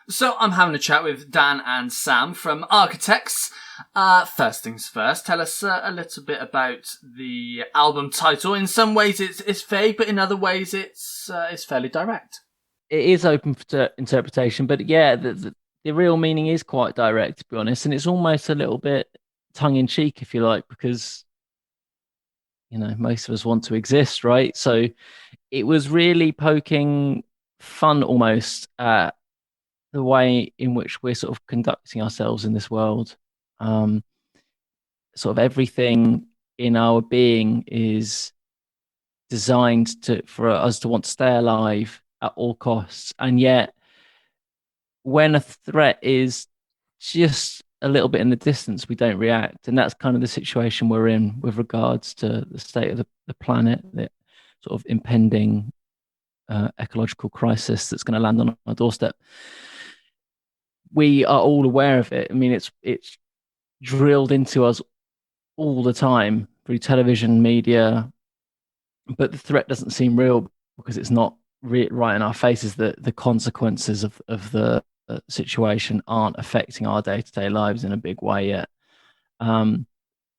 So I'm having a chat with Dan and Sam from Architects. First things first, tell us a little bit about the album title. In some ways it's vague, but in other ways it's fairly direct. It is open to interpretation, but yeah, the real meaning is quite direct, to be honest, and it's almost a little bit tongue in cheek, if you like, because most of us want to exist, right? So it was really poking fun almost at the way in which we're sort of conducting ourselves in this world. Um, Sort of everything in our being is designed for us to want to stay alive at all costs, and yet when a threat is just a little bit in the distance, we don't react. And that's kind of the situation we're in with regards to the state of the planet, the sort of impending ecological crisis that's going to land on our doorstep. We are all aware of it. I mean, it's drilled into us all the time through television, media, but the threat doesn't seem real because it's not right in our faces. That the consequences of the situation aren't affecting our day-to-day lives in a big way yet. Um,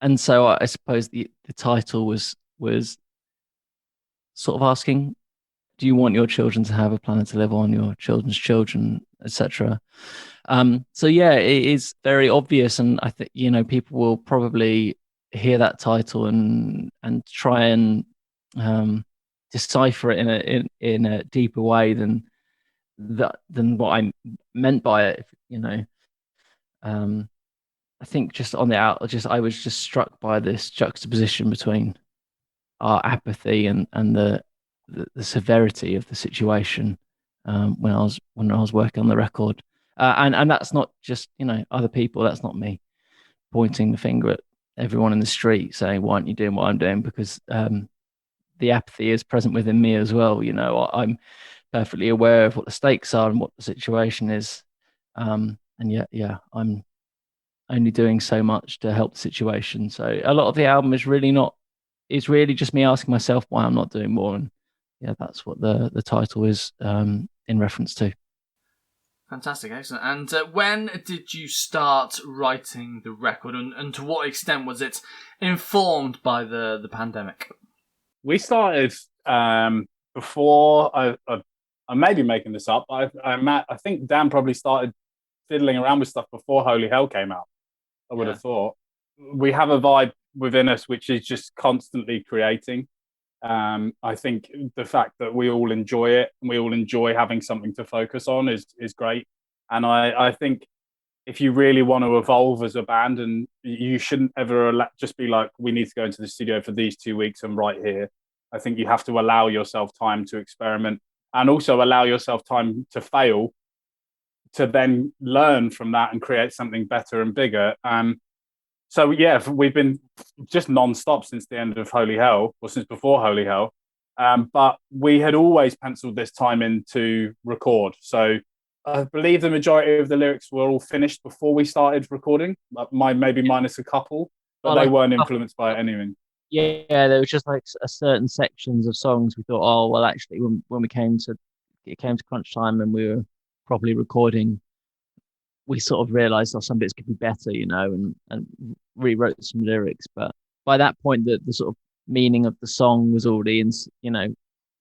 and so I suppose the title was sort of asking, do you want your children to have a planet to live on, your children's children, etc. So yeah, it is very obvious, and I think people will probably hear that title and try and decipher it in a deeper way than what I meant by it. Um, I think just on the out, just I was just struck by this juxtaposition between our apathy and the severity of the situation when I was working on the record, and that's not just other people. That's not me pointing the finger at everyone in the street saying, "Why aren't you doing what I'm doing?" Because the apathy is present within me as well. I'm perfectly aware of what the stakes are and what the situation is, and yet, yeah, I'm only doing so much to help the situation. So a lot of the album is really not. It's really just me asking myself why I'm not doing more, and yeah, that's what the title is in reference to. Fantastic, excellent. And when did you start writing the record, and to what extent was it informed by the pandemic? We started before I may be making this up. I think Dan probably started fiddling around with stuff before Holy Hell came out. I would have thought. We have a vibe within us which is just constantly creating. I think the fact that we all enjoy it and we all enjoy having something to focus on is great. And I think if you really want to evolve as a band, and you shouldn't ever just be like, we need to go into the studio for these 2 weeks and write here. I think you have to allow yourself time to experiment and also allow yourself time to fail, to then learn from that and create something better and bigger. So yeah, we've been just non-stop since the end of Holy Hell, or since before Holy Hell. But we had always penciled this time in to record. So I believe the majority of the lyrics were all finished before we started recording, maybe minus a couple, but they weren't influenced by anything. Yeah, there was just like a certain sections of songs we thought, oh well, actually, when it came to crunch time and we were properly recording, we sort of realized, oh, some bits could be better, and rewrote some lyrics. But by that point, the sort of meaning of the song was already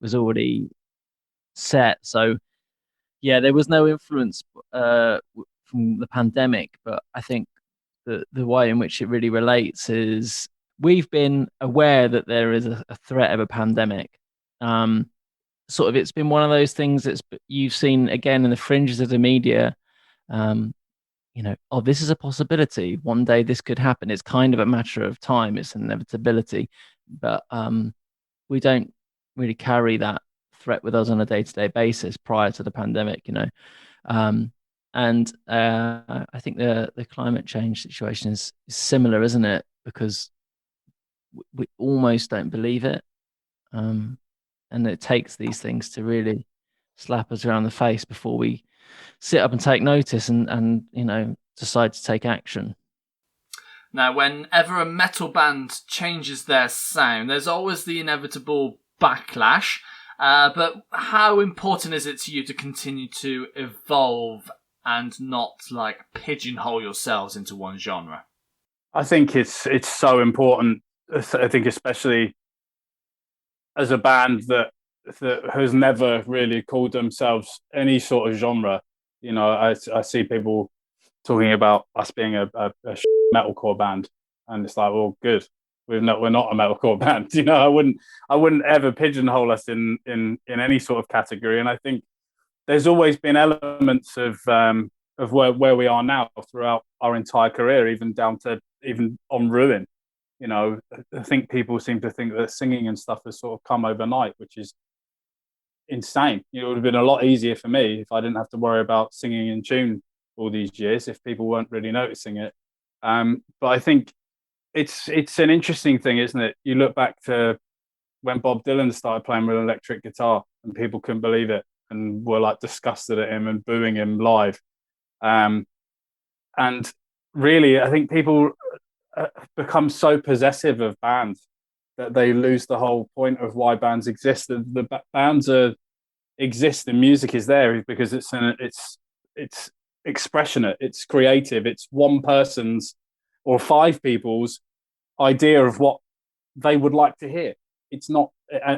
was already set. So yeah, there was no influence from the pandemic, but I think the way in which it really relates is we've been aware that there is a threat of a pandemic. Sort of, it's been one of those things that's you've seen again in the fringes of the media. Um, oh, this is a possibility. One day this could happen. It's kind of a matter of time. It's an inevitability, but we don't really carry that threat with us on a day-to-day basis prior to the pandemic. Um, and I think the climate change situation is similar, isn't it? Because we almost don't believe it, and it takes these things to really slap us around the face before we sit up and take notice and decide to take action. Now, whenever a metal band changes their sound, there's always the inevitable backlash. But how important is it to you to continue to evolve and not like pigeonhole yourselves into one genre? I think it's so important. I think especially as a band that has never really called themselves any sort of genre. You know, I see people talking about us being a metalcore band, and it's like, well, good. We're not a metalcore band. You know, I wouldn't ever pigeonhole us in any sort of category. And I think there's always been elements of where we are now throughout our entire career, even down to even on Ruin. You know, I think people seem to think that singing and stuff has sort of come overnight, which is insane. It would have been a lot easier for me if I didn't have to worry about singing in tune all these years, if people weren't really noticing it. But I think it's an interesting thing, isn't it? You look back to when Bob Dylan started playing with electric guitar, and people couldn't believe it and were like disgusted at him and booing him live. And really, I think people become so possessive of bands that they lose the whole point of why bands exist. The bands exist and music is there because it's expressionate, it's creative, it's one person's or five people's idea of what they would like to hear. It's not,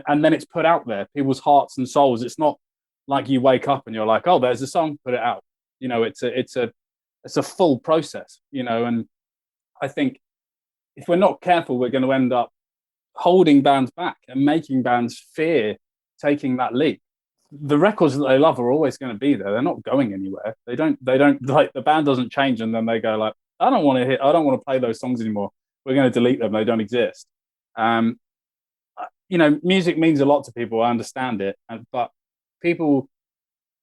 and then it's put out there, people's hearts and souls. It's not like you wake up and you're like, oh, there's a song, put it out. You know, it's a full process. You know, and I think if we're not careful, we're going to end up holding bands back and making bands fear taking that leap. The records that they love are always going to be there. They're not going anywhere. They don't like, the band doesn't change and then they go like, I don't want to play those songs anymore. We're going to delete them. They don't exist. You know, music means a lot to people. I understand it. But people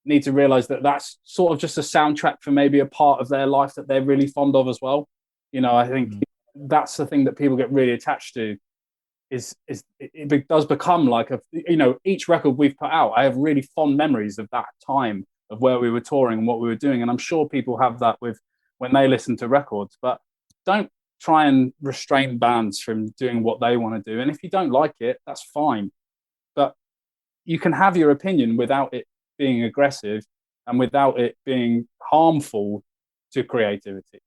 need to realize that that's sort of just a soundtrack for maybe a part of their life that they're really fond of as well. You know, I think that's the thing that people get really attached to. Is it does become like each record we've put out, I have really fond memories of that time of where we were touring and what we were doing, and I'm sure people have that with when they listen to records. But don't try and restrain bands from doing what they want to do, and if you don't like it, that's fine. But you can have your opinion without it being aggressive and without it being harmful to creativity.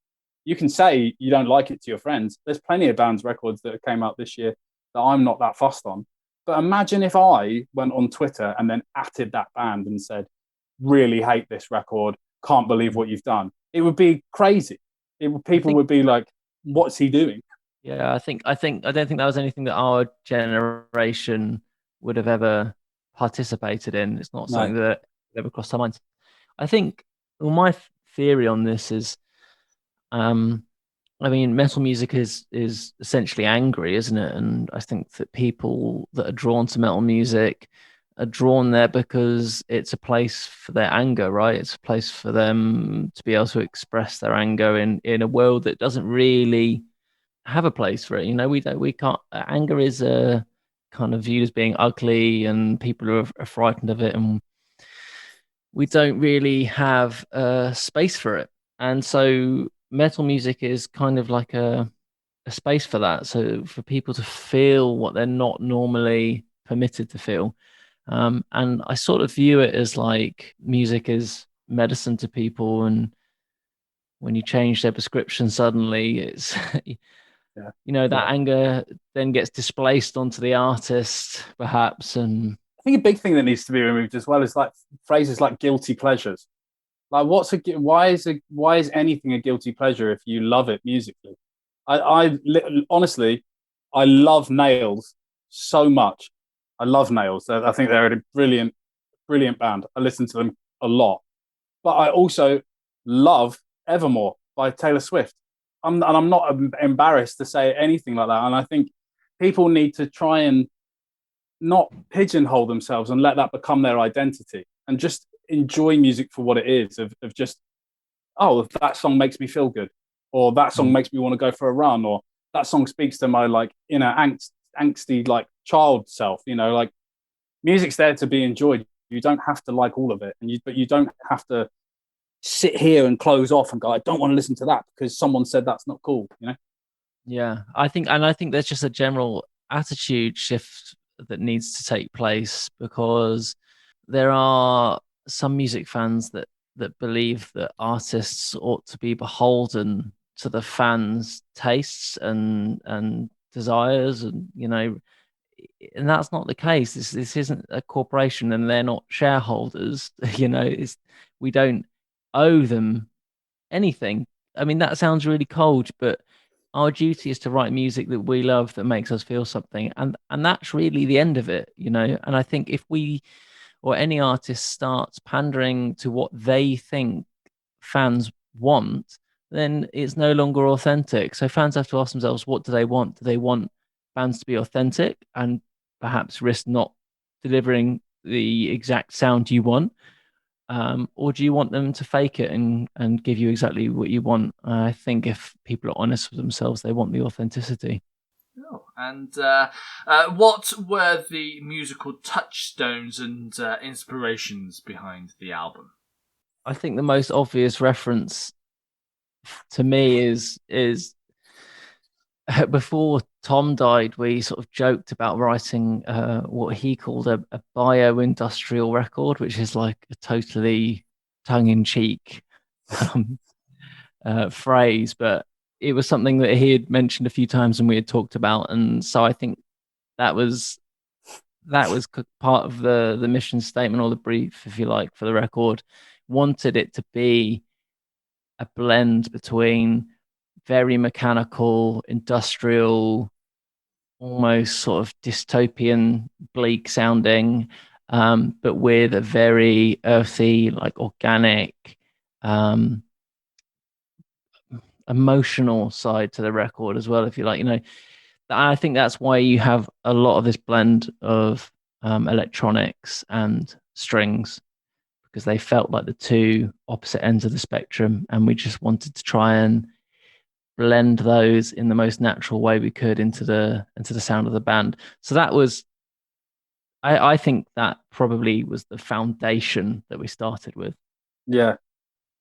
You can say you don't like it to your friends. There's plenty of bands' records that came out this year that I'm not that fussed on. But imagine if I went on Twitter and then atted that band and said, really hate this record, can't believe what you've done. It would be crazy. People would be like, what's he doing? Yeah, I don't think that was anything that our generation would have ever participated in. It's not something that ever crossed our minds. I think, well, my theory on this is, I mean, metal music is essentially angry, isn't it? And I think that people that are drawn to metal music are drawn there because it's a place for their anger, right? It's a place for them to be able to express their anger in a world that doesn't really have a place for it. You know, we can't. Anger is kind of viewed as being ugly, and people are frightened of it, and we don't really have a space for it. And so metal music is kind of like a space for that. So for people to feel what they're not normally permitted to feel. And I sort of view it as like music is medicine to people. And when you change their prescription, suddenly it's, that anger then gets displaced onto the artist, perhaps. And I think a big thing that needs to be removed as well is like phrases like guilty pleasures. Like, why is anything a guilty pleasure if you love it musically? Honestly, I love Nails so much. I love Nails. I think they're a brilliant band. I listen to them a lot. But I also love Evermore by Taylor Swift. I'm not embarrassed to say anything like that. And I think people need to try and not pigeonhole themselves and let that become their identity, and just enjoy music for what it is, of just, oh, that song makes me feel good, or that song makes me want to go for a run, or that song speaks to my like inner angsty like child self. You know, like, music's there to be enjoyed. You don't have to like all of it, but you don't have to sit here and close off and go, I don't want to listen to that because someone said that's not cool. You know? Yeah, I think there's just a general attitude shift that needs to take place, because there are some music fans that that believe that artists ought to be beholden to the fans' tastes and desires, and and that's not the case. This isn't a corporation, and they're not shareholders. We don't owe them anything. I mean, that sounds really cold, but our duty is to write music that we love that makes us feel something, and that's really the end of it. And I think if we or any artist starts pandering to what they think fans want, then it's no longer authentic. So fans have to ask themselves, what do they want? Do they want bands to be authentic and perhaps risk not delivering the exact sound you want? Or do you want them to fake it and give you exactly what you want? I think if people are honest with themselves, they want the authenticity. Oh, and what were the musical touchstones and inspirations behind the album? I think the most obvious reference to me is before Tom died, we sort of joked about writing what he called a bio-industrial record, which is like a totally tongue-in-cheek um, phrase, but it was something that he had mentioned a few times and we had talked about, and so I think that was part of the mission statement or the brief, if you like, for the record. Wanted it to be a blend between very mechanical, industrial, almost sort of dystopian, bleak sounding, but with a very earthy, like organic, um, emotional side to the record as well, if you like. I think that's why you have a lot of this blend of electronics and strings, because they felt like the two opposite ends of the spectrum, and we just wanted to try and blend those in the most natural way we could into the sound of the band. So that was, I think that probably was the foundation that we started with. Yeah.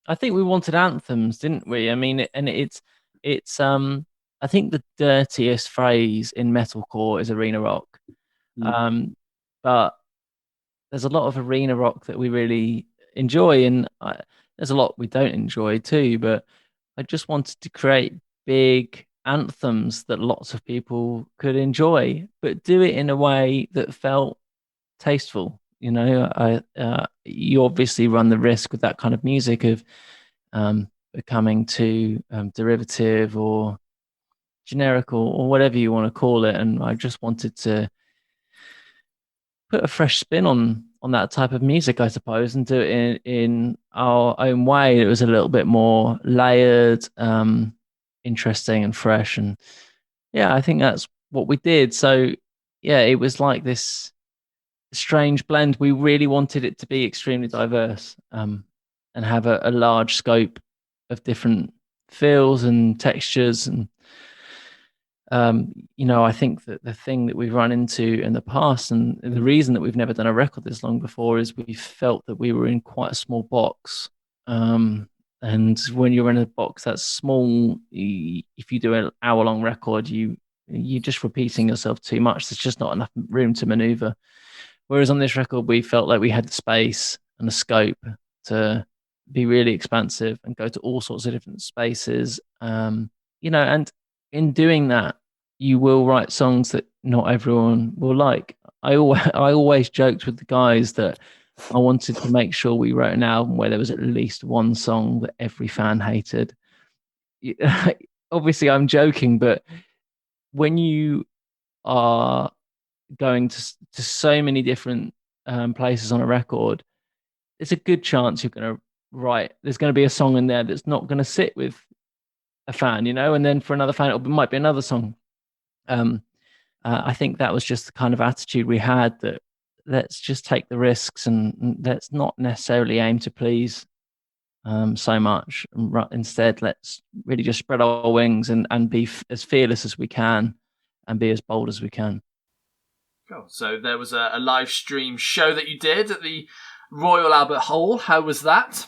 I think we wanted anthems, didn't we? I mean, and it's I think the dirtiest phrase in metalcore is arena rock. Mm. But there's a lot of arena rock that we really enjoy, and there's a lot we don't enjoy too. But I just wanted to create big anthems that lots of people could enjoy, but do it in a way that felt tasteful. You obviously run the risk with that kind of music of becoming too derivative or generic or whatever you want to call it. And I just wanted to put a fresh spin on that type of music, I suppose, and do it in our own way. It was a little bit more layered, interesting, and fresh. And yeah, I think that's what we did. So yeah, it was like this strange blend. We really wanted it to be extremely diverse, and have a large scope of different feels and textures. And I think that the thing that we've run into in the past, and the reason that we've never done a record this long before, is we felt that we were in quite a small box. And when you're in a box that's small, if you do an hour-long record, you're just repeating yourself too much. There's just not enough room to maneuver. Whereas on this record, we felt like we had the space and the scope to be really expansive and go to all sorts of different spaces. And in doing that, you will write songs that not everyone will like. I always joked with the guys that I wanted to make sure we wrote an album where there was at least one song that every fan hated. Obviously, I'm joking, but when you are going to so many different places on a record, it's a good chance you're going to write. There's going to be a song in there that's not going to sit with a fan, and then for another fan, it might be another song. I think that was just the kind of attitude we had, that let's just take the risks and let's not necessarily aim to please so much. Instead, let's really just spread our wings and be as fearless as we can and be as bold as we can. Cool. So there was a live stream show that you did at the Royal Albert Hall. How was that?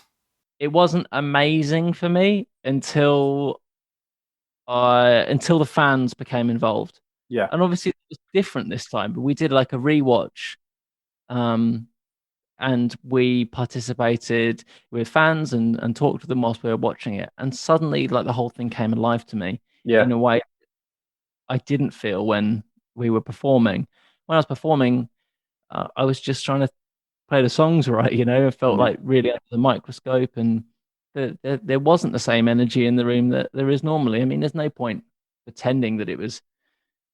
It wasn't amazing for me until the fans became involved. Yeah. And obviously it was different this time, but we did like a rewatch and we participated with fans and talked to them whilst we were watching it. And suddenly, like the whole thing came alive to me Yeah. in a way I didn't feel when we were performing. When I was performing, I was just trying to play the songs right, I felt like really under the microscope, and there wasn't the same energy in the room that there is normally. I mean, there's no point pretending that it was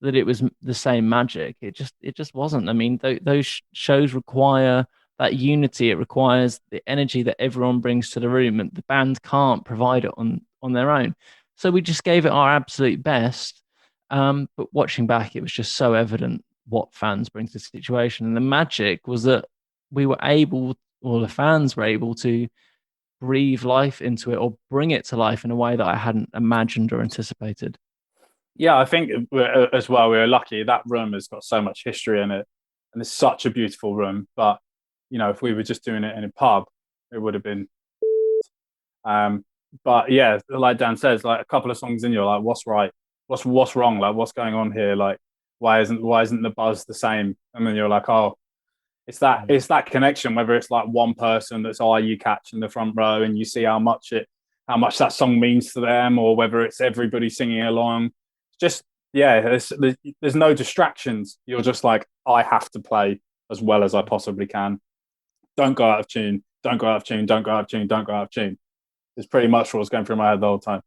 the same magic. It just wasn't. I mean, those shows require that unity. It requires the energy that everyone brings to the room, and the band can't provide it on their own. So we just gave it our absolute best. But watching back, it was just so evident what fans bring to the situation, and the magic was that we were able, or the fans were able to breathe life into it or bring it to life in a way that I hadn't imagined or anticipated. Yeah, I think as well, we were lucky. That room has got so much history in it, and it's such a beautiful room. But if we were just doing it in a pub, it would have been. Um, but yeah, like Dan says, like a couple of songs in, you're like, what's right? What's wrong? Like, what's going on here? Like, why isn't the buzz the same? And then you're like, oh, it's that connection. Whether it's like one person that's eye you catch in the front row, and you see how much that song means to them, or whether it's everybody singing along. Just yeah, there's no distractions. You're just like, I have to play as well as I possibly can. Don't go out of tune. Don't go out of tune. Don't go out of tune. Don't go out of tune. It's pretty much what was going through my head the whole time.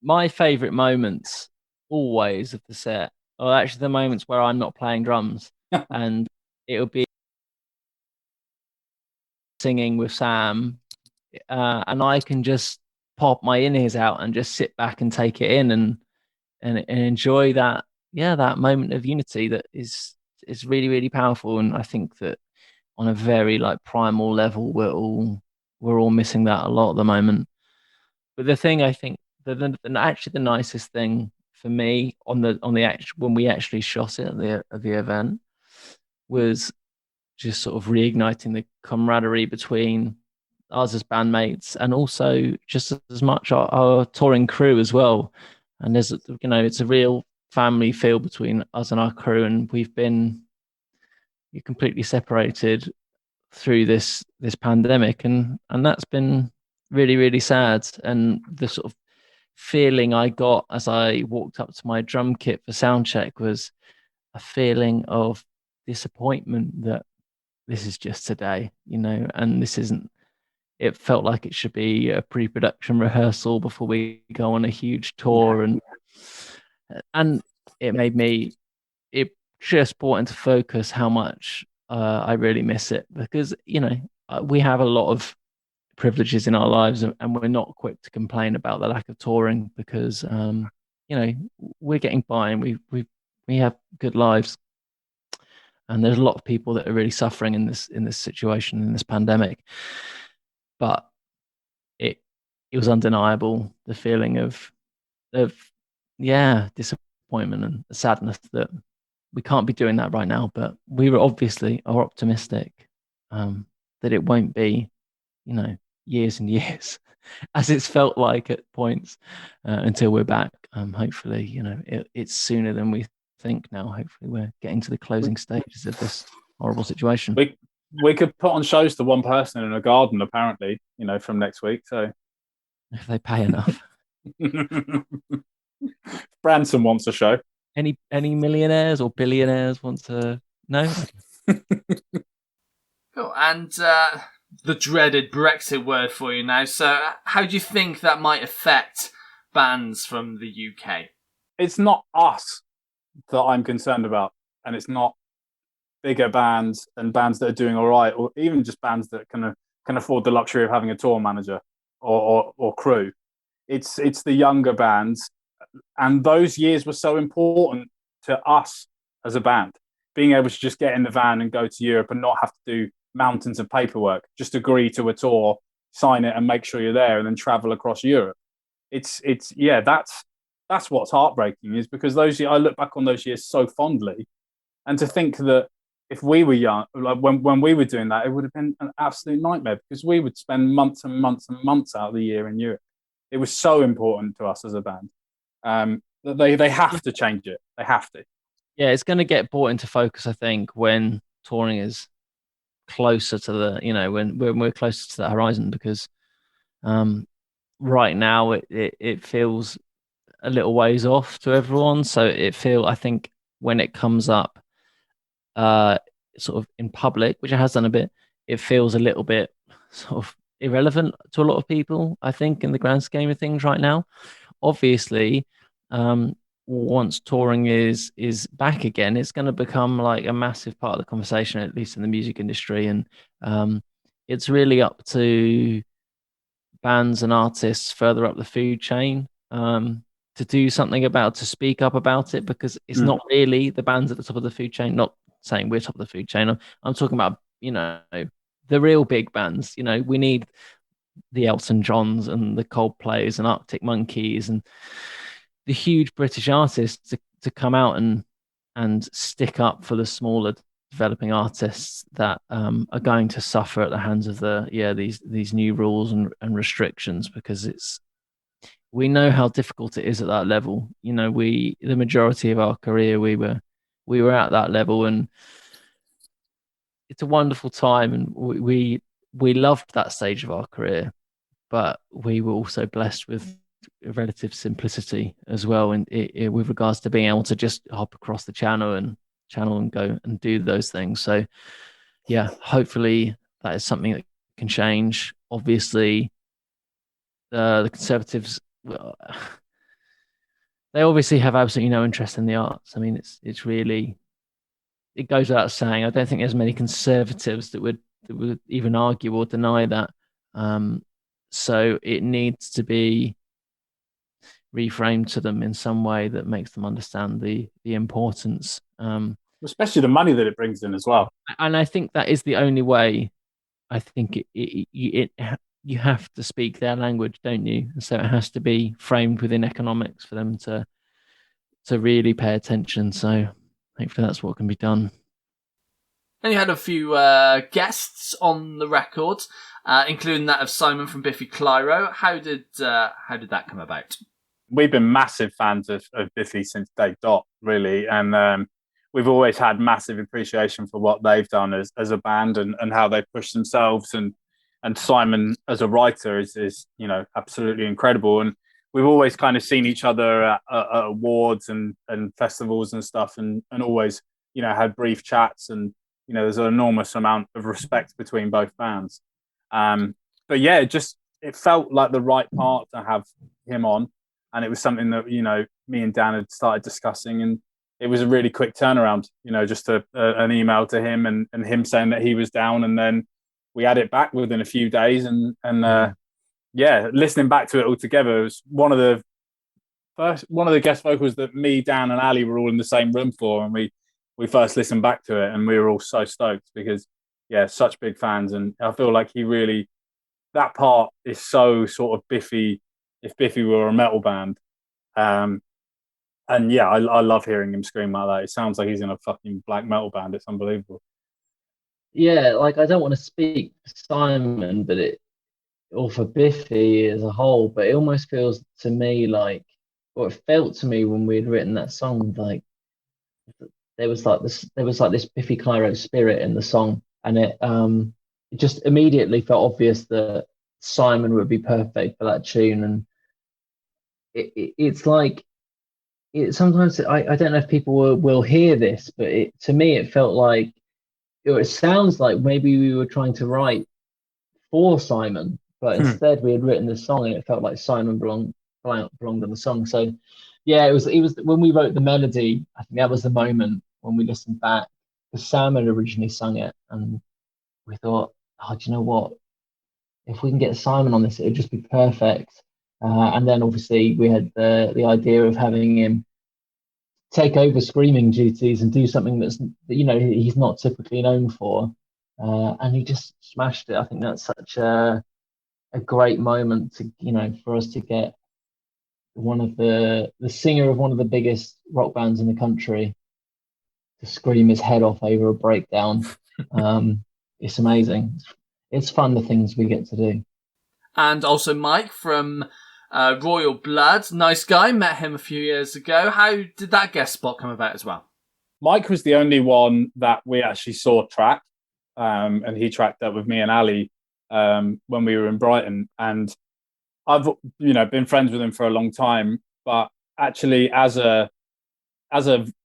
My favorite moments always of the set are actually the moments where I'm not playing drums, and it'll be singing with Sam, and I can just pop my in ears out and just sit back and take it in, and enjoy that, yeah, that moment of unity that is really really powerful. And I think that on a very like primal level, we're all missing that a lot at the moment. But the thing I think actually the nicest thing for me on the actual when we actually shot it at the event was just sort of reigniting the camaraderie between us as bandmates, and also just as much our touring crew as well. And it's a real family feel between us and our crew, and we've been completely separated through this pandemic, and that's been really really sad. And the sort of feeling I got as I walked up to my drum kit for sound check was a feeling of disappointment that this is just today, and this isn't. It felt like it should be a pre-production rehearsal before we go on a huge tour, and it made me. It just brought into focus how much I really miss it, because we have a lot of privileges in our lives, and we're not quick to complain about the lack of touring, because you know we're getting by, and we have good lives. And there's a lot of people that are really suffering in this situation, in this pandemic. But it it was undeniable, the feeling of yeah, disappointment and sadness that we can't be doing that right now. But we were obviously are optimistic, that it won't be, years and years, as it's felt like at points, until we're back. Hopefully, it's sooner than we think now. Hopefully, we're getting to the closing stages of this horrible situation. We could put on shows to one person in a garden, apparently, from next week. So If they pay enough. Branson wants a show. Any millionaires or billionaires want to know? Cool. And the dreaded Brexit word for you now. So, how do you think that might affect bands from the UK? It's not us that I'm concerned about, and it's not bigger bands and bands that are doing all right, or even just bands that can afford the luxury of having a tour manager or crew. It's the younger bands, and those years were so important to us as a band. Being able to just get in the van and go to Europe and not have to do mountains of paperwork, just agree to a tour, sign it, and make sure you're there, and then travel across Europe. It's yeah, that's what's heartbreaking, is because I look back on those years so fondly, and to think that if we were young, like when we were doing that, it would have been an absolute nightmare, because we would spend months and months and months out of the year in Europe. It was so important to us as a band. They have to change it. They have to. Yeah, it's going to get brought into focus, I think, when touring is closer to the, when we're closer to the horizon, because right now it feels a little ways off to everyone. So I think when it comes up uh sort of in public, which it has done a bit, it feels a little bit sort of irrelevant to a lot of people, I think, in the grand scheme of things right now. Obviously, once touring is back again, it's going to become like a massive part of the conversation, at least in the music industry. And it's really up to bands and artists further up the food chain to do something to speak up about it, because it's not really the bands at the top of the food chain. Not saying we're top of the food chain. I'm talking about, the real big bands. We need the Elton Johns and the Coldplays and Arctic Monkeys and the huge British artists to come out and stick up for the smaller developing artists that are going to suffer at the hands of these new rules and restrictions, because we know how difficult it is at that level. The majority of our career we were at that level, and it's a wonderful time, and we loved that stage of our career, but we were also blessed with relative simplicity as well, and with regards to being able to just hop across the channel and go and do those things. So yeah, hopefully that is something that can change. Obviously, the Conservatives, well, they obviously have absolutely no interest in the arts. I mean, it's really, it goes without saying. I don't think there's many Conservatives that would even argue or deny that. So it needs to be reframed to them in some way that makes them understand the importance. Especially the money that it brings in as well. And I think that is the only way. I think you have to speak their language, don't you? So it has to be framed within economics for them to really pay attention. So hopefully that's what can be done. And you had a few guests on the record, including that of Simon from Biffy Clyro. How did that come about? We've been massive fans of Biffy since day dot, really, and we've always had massive appreciation for what they've done as a band and how they push themselves. And Simon as a writer is absolutely incredible. And we've always kind of seen each other at awards and festivals and stuff, and always had brief chats. And there's an enormous amount of respect between both bands. But yeah, it felt like the right part to have him on. And it was something that, me and Dan had started discussing, and it was a really quick turnaround, just an email to him and him saying that he was down. And then we had it back within a few days. And listening back to it all together, it was one of the guest vocals that me, Dan and Ali were all in the same room for. And we first listened back to it, and we were all so stoked because, such big fans. And I feel like that part is so sort of Biffy, if Biffy were a metal band. I love hearing him scream like that. It sounds like he's in a fucking black metal band. It's unbelievable. Yeah, like I don't want to speak for Simon, or for Biffy as a whole, but it almost feels to me like, or it felt to me when we had written that song, like there was like this Biffy Clyro spirit in the song, and it just immediately felt obvious that Simon would be perfect for that tune. And it's like, sometimes I don't know if people will hear this, but to me it felt like, it sounds like maybe we were trying to write for Simon, but instead we had written the song, and it felt like Simon belonged on the song. So yeah, it was when we wrote the melody, I think that was the moment when we listened back, because Sam had originally sung it, and we thought, oh, do you know what? If we can get Simon on this, it would just be perfect. And then obviously we had the idea of having him take over screaming duties and do something that's, he's not typically known for. And he just smashed it. I think that's such a great moment to, for us to get one of the singer of one of the biggest rock bands in the country to scream his head off over a breakdown. It's amazing. It's fun, the things we get to do. And also Mike from Royal Blood. Nice guy. Met him a few years ago. How did that guest spot come about as well? Mike was the only one that we actually saw track. and he tracked up with me and Ali when we were in Brighton. And I've been friends with him for a long time, but actually as a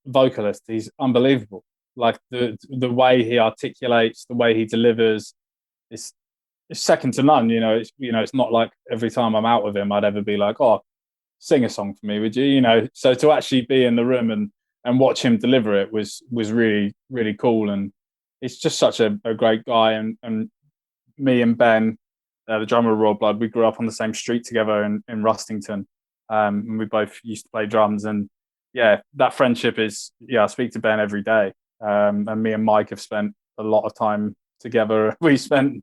vocalist, he's unbelievable. Like the way he articulates, the way he delivers, it's second to none. It's not like every time I'm out with him, I'd ever be like, "Oh, sing a song for me, would you?" So to actually be in the room and watch him deliver it was really really cool. And he's just such a great guy. And me and Ben, the drummer of Royal Blood, we grew up on the same street together in Rustington, and we both used to play drums. And yeah, that friendship is, I speak to Ben every day, and me and Mike have spent a lot of time together. We spent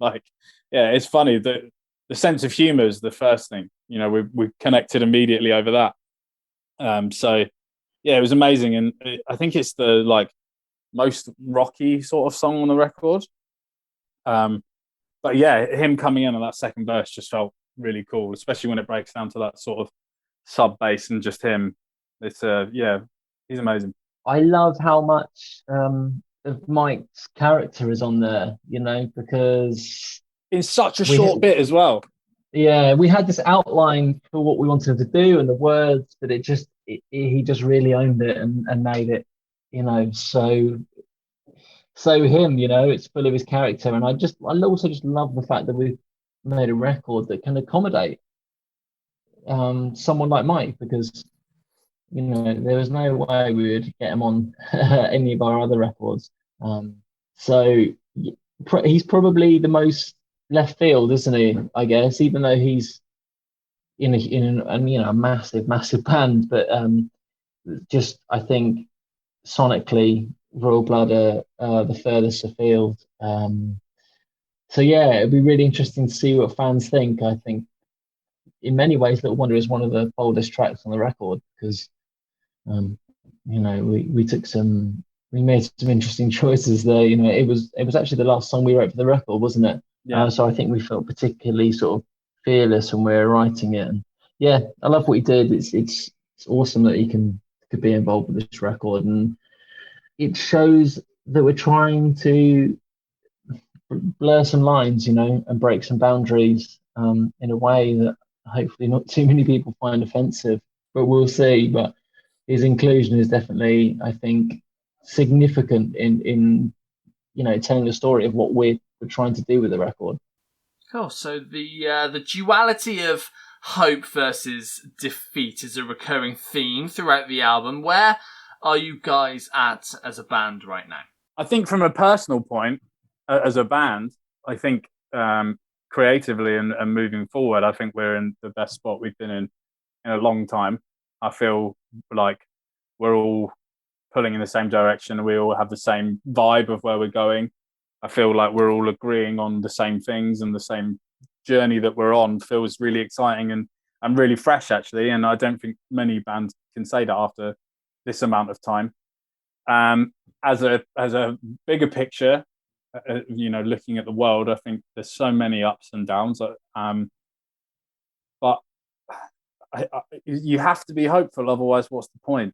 it's funny that the sense of humor is the first thing. We connected immediately over that. So yeah, it was amazing, and I think it's the most rocky sort of song on the record. But yeah, him coming in on that second verse just felt really cool, especially when it breaks down to that sort of sub bass and just him. It's he's amazing. I love how much of Mike's character is on there, because in such a short bit as well. Yeah, we had this outline for what we wanted to do and the words, but he just really owned it and made it, so him, it's full of his character. And I also just love the fact that we've made a record that can accommodate someone like Mike, because there was no way we would get him on any of our other records. So he's probably the most left field, isn't he? I guess, even though he's in a massive band, but just I think sonically, Royal Blood are the furthest afield. So yeah, it'd be really interesting to see what fans think. I think in many ways, Little Wonder is one of the boldest tracks on the record because we made some interesting choices there. It was actually the last song we wrote for the record, wasn't it? Yeah. So I think we felt particularly sort of fearless when we were writing it. And yeah, I love what he did. It's awesome that he could be involved with this record, and it shows that we're trying to blur some lines, and break some boundaries in a way that hopefully not too many people find offensive, but we'll see. But his inclusion is definitely, I think, significant in telling the story of what we're trying to do with the record. Cool. So the duality of hope versus defeat is a recurring theme throughout the album. Where are you guys at as a band right now? I think from a personal point, as a band, I think creatively and moving forward, I think we're in the best spot we've been in a long time. I feel like we're all pulling in the same direction. We all have the same vibe of where we're going. I feel like we're all agreeing on the same things, and the same journey that we're on feels really exciting and really fresh, actually. And I don't think many bands can say that after this amount of time. As a bigger picture, looking at the world, I think there's so many ups and downs. But you have to be hopeful, otherwise, what's the point?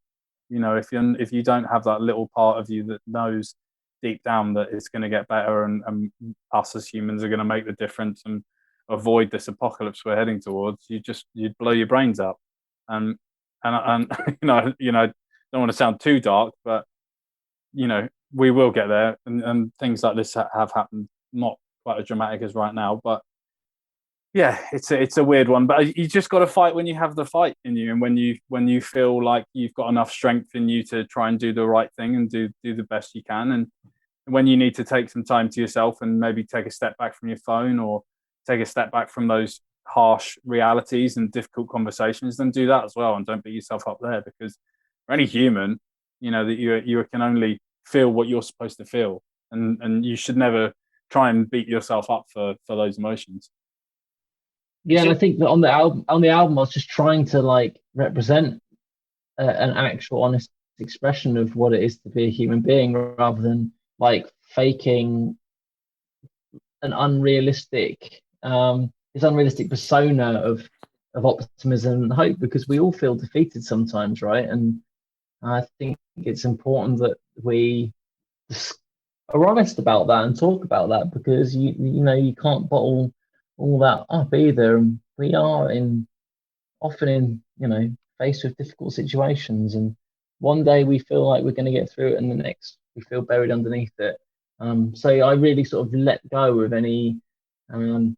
If you don't have that little part of you that knows deep down that it's going to get better, and us as humans are going to make the difference and avoid this apocalypse we're heading towards, you'd blow your brains out. And I don't want to sound too dark, but we will get there, and things like this have happened. Not quite as dramatic as right now, but yeah, it's a weird one. But you just got to fight when you have the fight in you, and when you feel like you've got enough strength in you to try and do the right thing and do the best you can. And when you need to take some time to yourself and maybe take a step back from your phone, or take a step back from those harsh realities and difficult conversations, then do that as well, and don't beat yourself up there, because for any human, that you can only feel what you're supposed to feel, and you should never try and beat yourself up for those emotions. Yeah, and I think that on the album, I was just trying to represent an actual, honest expression of what it is to be a human being, rather than faking an unrealistic, this unrealistic persona of optimism and hope, because we all feel defeated sometimes, right? And I think it's important that we are honest about that and talk about that, because you can't bottle all that up either. And we are often in faced with difficult situations, and one day we feel like we're going to get through it, and the next we feel buried underneath it. So I really sort of let go of um,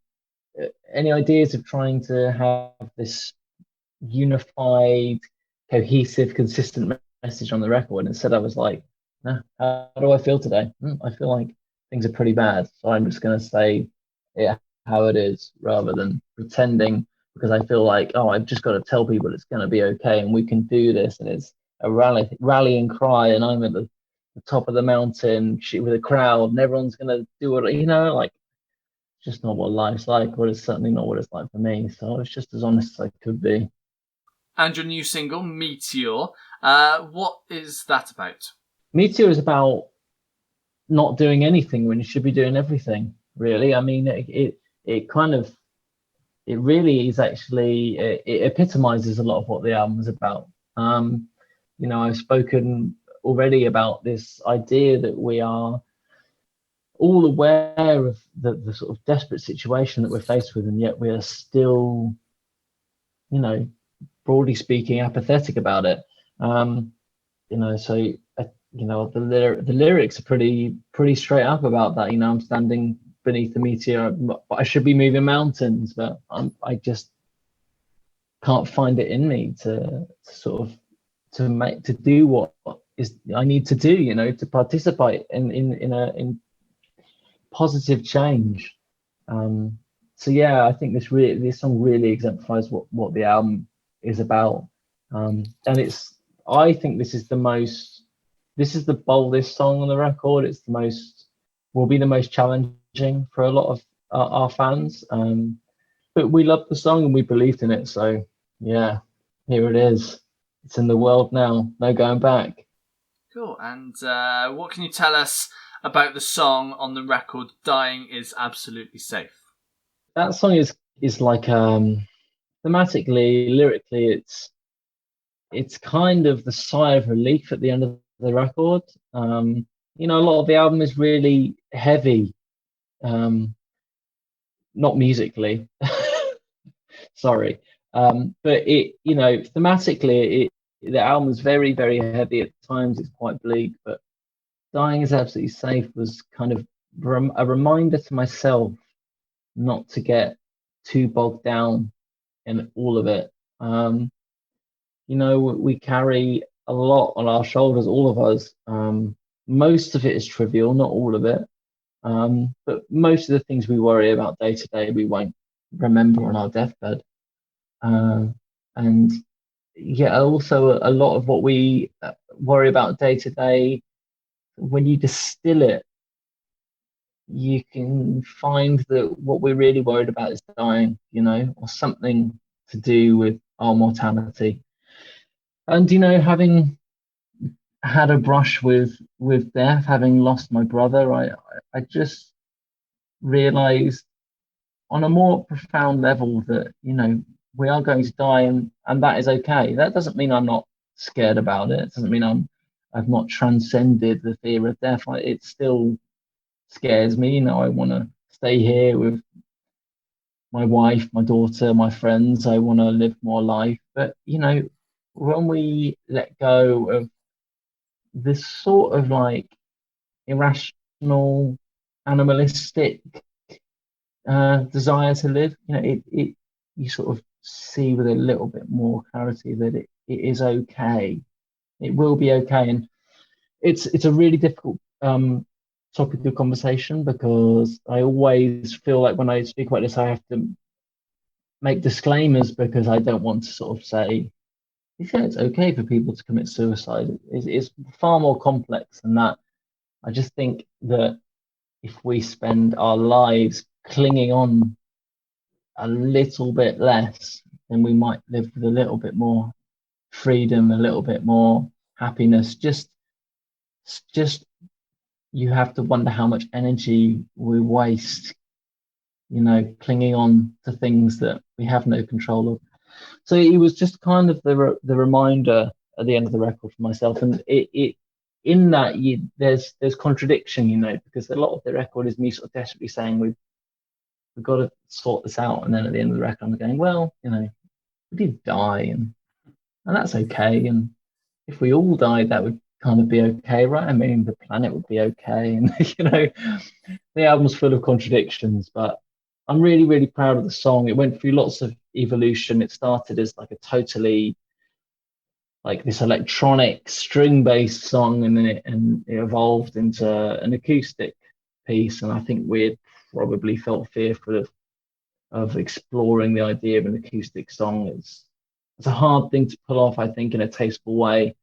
any ideas of trying to have this unified, cohesive, consistent message on the record. Instead, I was like, nah, how do I feel today? I feel like things are pretty bad. So I'm just going to say it how it is rather than pretending, because I feel like, oh, I've just got to tell people it's going to be okay and we can do this. And it's a rallying cry. And I'm at the top of the mountain with a crowd and everyone's going to do it, like, just not what life's like, or it's certainly not what it's like for me. So I was just as honest as I could be. And your new single, Meteor, what is that about? Meteor is about not doing anything when you should be doing everything, really. I mean, it kind of, it really is actually, it epitomizes a lot of what the album is about. I've spoken already about this idea that we are all aware of the sort of desperate situation that we're faced with, and yet we are still, broadly speaking, apathetic about it. The lyrics are pretty straight up about that. I'm standing beneath the meteor, but I should be moving mountains, but I just can't find it in me to do what is I need to do, to participate in positive change. So yeah, I think this song really exemplifies what the album is about. And I think this is the boldest song on the record. Will be the most challenging for a lot of our fans. But we loved the song and we believed in it. So yeah, here it is. It's in the world now. No going back. Cool. And what can you tell us about the song on the record, Dying is Absolutely Safe? That song is like thematically, lyrically, it's kind of the sigh of relief at the end of the record. A lot of the album is really heavy, not musically, sorry, but thematically, the album is very, very heavy at times. It's quite bleak, but Dying is Absolutely Safe was kind of a reminder to myself not to get too bogged down in all of it. We carry a lot on our shoulders, all of us. Most of it is trivial, not all of it. But most of the things we worry about day to day, we won't remember on our deathbed. And yeah, also a lot of what we worry about day to day, when you distill it, you can find that what we're really worried about is dying, or something to do with our mortality. And having had a brush with death, having lost my brother, I just realized on a more profound level that we are going to die, and that is okay. That doesn't mean I'm not scared about it. It doesn't mean I've not transcended the fear of death. It still scares me. I want to stay here with my wife, my daughter, my friends. I want to live more life. But when we let go of this sort of like irrational, animalistic desire to live, you sort of see with a little bit more clarity that it is okay. It will be okay. And it's a really difficult topic of conversation, because I always feel like when I speak about this, I have to make disclaimers, because I don't want to sort of say, it's okay for people to commit suicide. It's far more complex than that. I just think that if we spend our lives clinging on a little bit less, then we might live with a little bit more freedom, a little bit more happiness. Just you have to wonder how much energy we waste, clinging on to things that we have no control of. So it was just kind of the reminder at the end of the record for myself, and it in that, there's contradiction, because a lot of the record is me sort of desperately saying we've got to sort this out, and then at the end of the record, I'm going, well, we did die, and that's okay, and if we all died, that would kind of be okay, right? I mean, the planet would be okay, and the album's full of contradictions, but I'm really, really proud of the song. It went through lots of evolution. It started as like a totally like this electronic string-based song, and then it evolved into an acoustic piece. And I think we probably felt fearful of exploring the idea of an acoustic song. It's a hard thing to pull off, I think, in a tasteful way,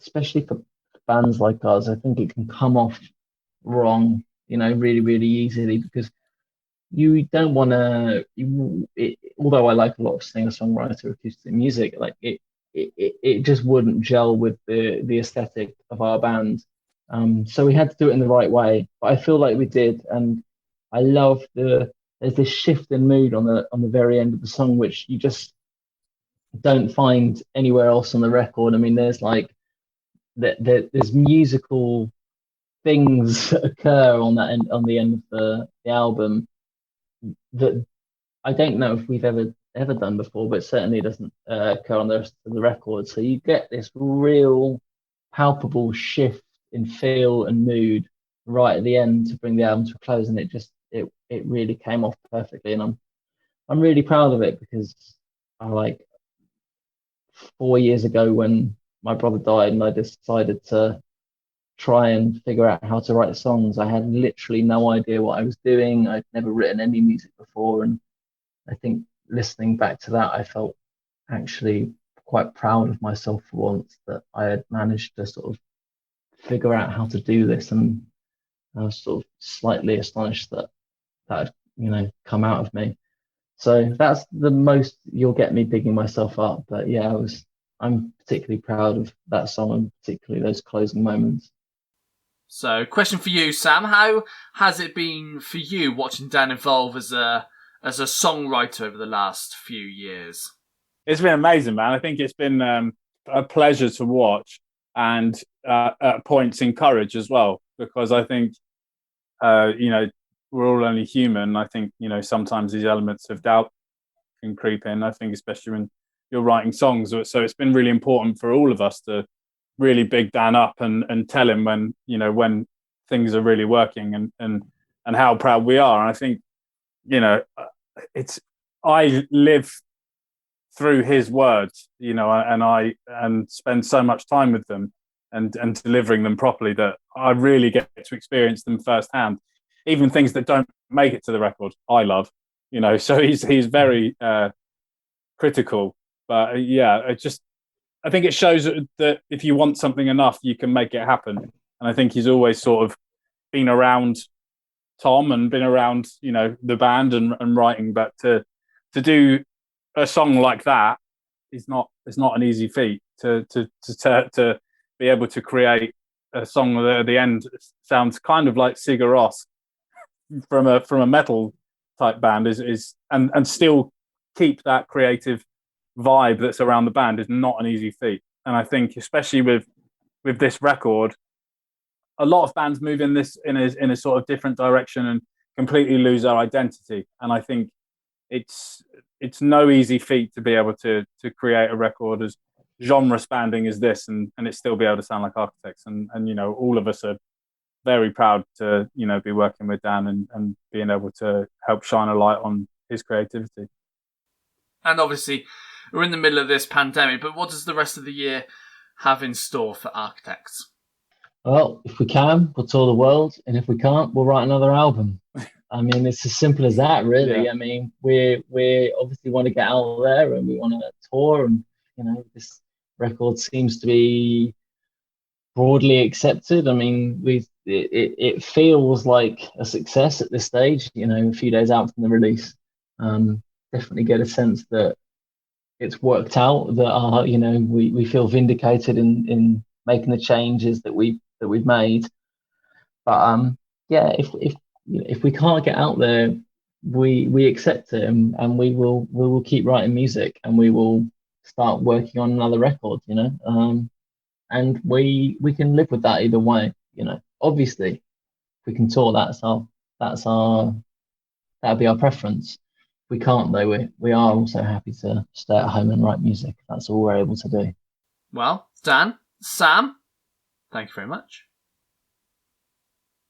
especially for bands like us. I think it can come off wrong, really, really easily, because you don't want to. Although I like a lot of singer-songwriter acoustic music, like it just wouldn't gel with the aesthetic of our band. So we had to do it in the right way, but I feel like we did, and I love there's this shift in mood on the very end of the song, which you just don't find anywhere else on the record. I mean, there's like there's musical things that occur on the end of the album that I don't know if we've ever done before, but certainly doesn't occur on the rest of the record. So you get this real palpable shift in feel and mood right at the end to bring the album to a close, and it really came off perfectly, and I'm really proud of it, because I like 4 years ago when my brother died and I decided to try and figure out how to write songs. I had literally no idea what I was doing. I'd never written any music before, and I think listening back to that, I felt actually quite proud of myself for once, that I had managed to sort of figure out how to do this, and I was sort of slightly astonished that had come out of me. So that's the most you'll get me bigging myself up. But yeah, I'm particularly proud of that song, and particularly those closing moments. So, question for you, Sam. How has it been for you watching Dan evolve as a songwriter over the last few years? It's been amazing, man. I think it's been a pleasure to watch, and at points encourage as well, because I think we're all only human. I think sometimes these elements of doubt can creep in. I think especially when you're writing songs. So it's been really important for all of us to really big Dan up and tell him when things are really working, and how proud we are. And I think I live through his words, and spend so much time with them and delivering them properly, that I really get to experience them firsthand. Even things that don't make it to the record, I love. So he's very critical, but I think it shows that if you want something enough, you can make it happen. And I think he's always sort of been around Tom and been around, the band and writing, but to do a song like that is not an easy feat. To be able to create a song that at the end sounds kind of like Sigur Rós from a metal type band is and still keep that creative vibe that's around the band is not an easy feat. And I think especially with this record, a lot of bands move in a sort of different direction and completely lose their identity. And I think it's no easy feat to be able to create a record as genre spanning as this, and it still be able to sound like Architects. And all of us are very proud to be working with Dan and being able to help shine a light on his creativity. And obviously, we're in the middle of this pandemic, but what does the rest of the year have in store for Architects? Well, if we can, we'll tour the world, and if we can't, we'll write another album. I mean, it's as simple as that, really. Yeah. I mean, we obviously want to get out there, and we want to tour, and this record seems to be broadly accepted. I mean, it feels like a success at this stage. A few days out from the release, definitely get a sense that it's worked out. That we feel vindicated in making the changes that we've made. But if we can't get out there, we accept it, and we will keep writing music, and we will start working on another record. and we can live with that either way. You know, obviously, if we can tour, that'd be our preference. If we can't though, we are also happy to stay at home and write music. That's all we're able to do. Well, Dan, Sam, thank you very much.